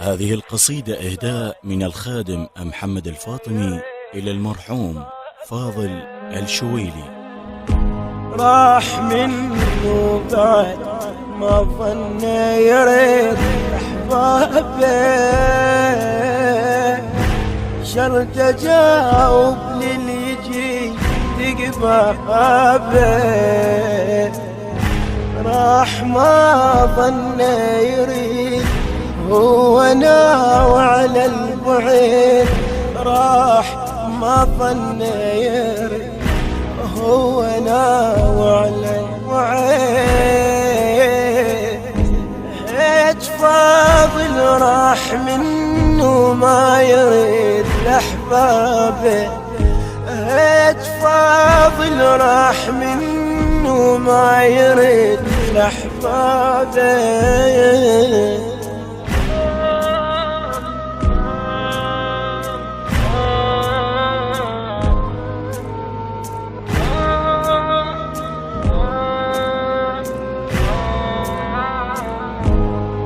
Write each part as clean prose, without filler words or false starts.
هذه القصيدة إهداء من الخادم محمد الفاطمي إلى المرحوم فاضل الشويلي. راح منه بعد ما ظن يريد أحبابه، شر تجاوب لليجي تقبابه. راح ما ظن يريد هو ناوى على البعيد، راح ما ظن يريد هو ناوى على البعيد. هيج فاضل راح منه ما يريد لأحبابه، هيج فاضل راح منه ما يريد لأحبابه.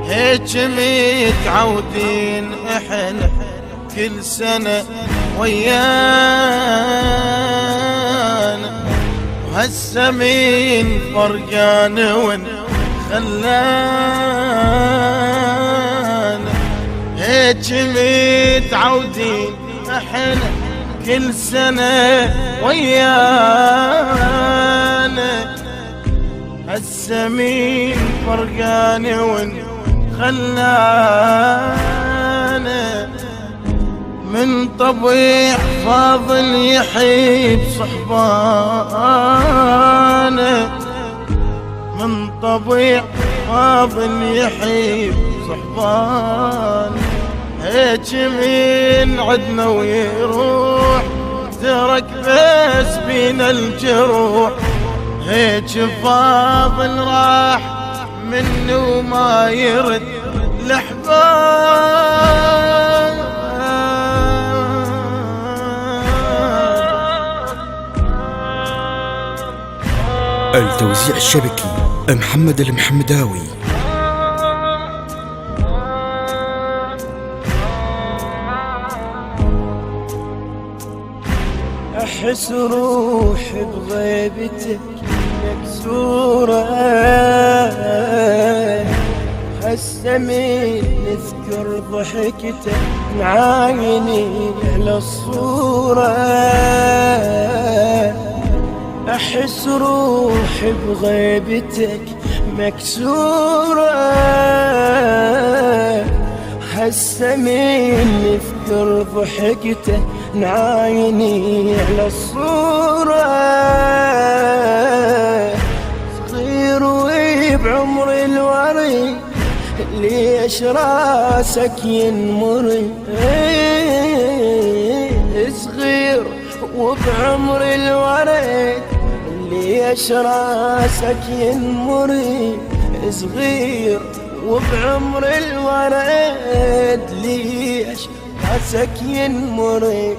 هيج متعودين احنا كل سنة ويانا، وهسه مين فرقان وين خلانا. هيج متعودين احنا كل سنة ويانا، هسه مين فرقان وين خلانا. من طبيع فاضل يحيب صحبانه، من طبيع فاضل يحيب صحبانه. هيج من عدنا ويروح ترك بس بينا الجروح. هيج فاضل راح منه ما يرد الأحباب. التوزيع الشبكي محمد المحمداوي. أحس روحي بغيبتك مكسورة، هسه مين نذكر ضحكتك نعايني على الصورة. أحس روحي بغيبتك مكسورة، هسه مين نذكر ضحكته نعايني على الصورة. صغير وبعمر الوري ليش راسك ينمري، صغير وبعمر الوري ليش راسك ينمري، صغير وبعمر الورد ليش راسك ينمري.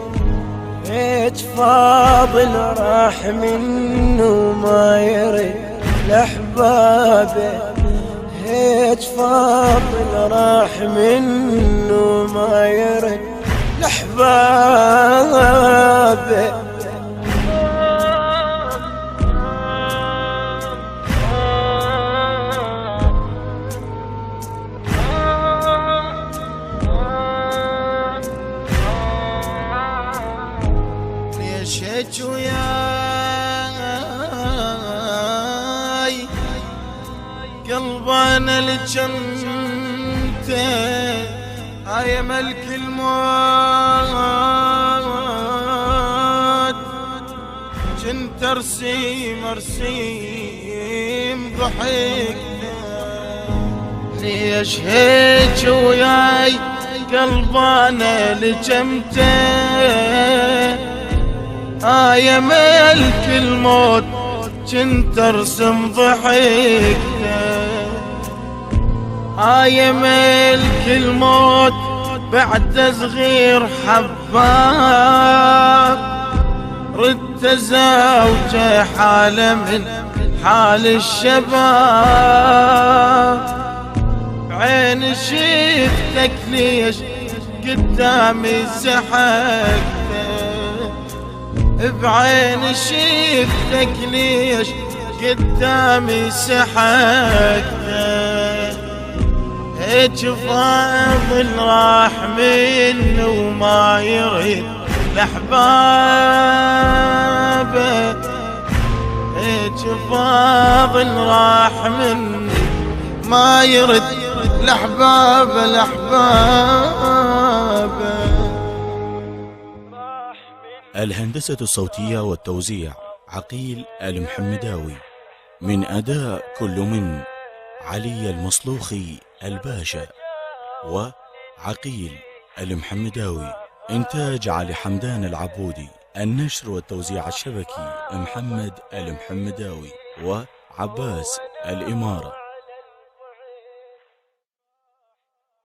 هيج فاضل راح منه ما يريد لأحبابه، هيج فاضل راح منه ما يريد لأحبابه. هيج وياي قلبانا لجنته، هاي ملك الموت. جنت ارسيم ضحكته. ليش هيج وياي قلبانا لجنته، يا ملك الموت. جنت ارسم ضحكته، يا ملك الموت. بعد صغير حباب ردت زوجه حاله من حال الشباب. بعين شفتك ليش قدامي سحقت، بعين شفتك ليش قدامي سحقت، هيج فاضل راح منه وما يريد لأحبابه، هيج فاضل راح منه ما يرد لأحبابه لأحبابه. الهندسة الصوتية والتوزيع عقيل المحمداوي، من أداء كل من علي المصلوخي الباشا وعقيل المحمداوي. إنتاج علي حمدان العبودي. النشر والتوزيع الشبكي محمد المحمداوي وعباس الإمارة.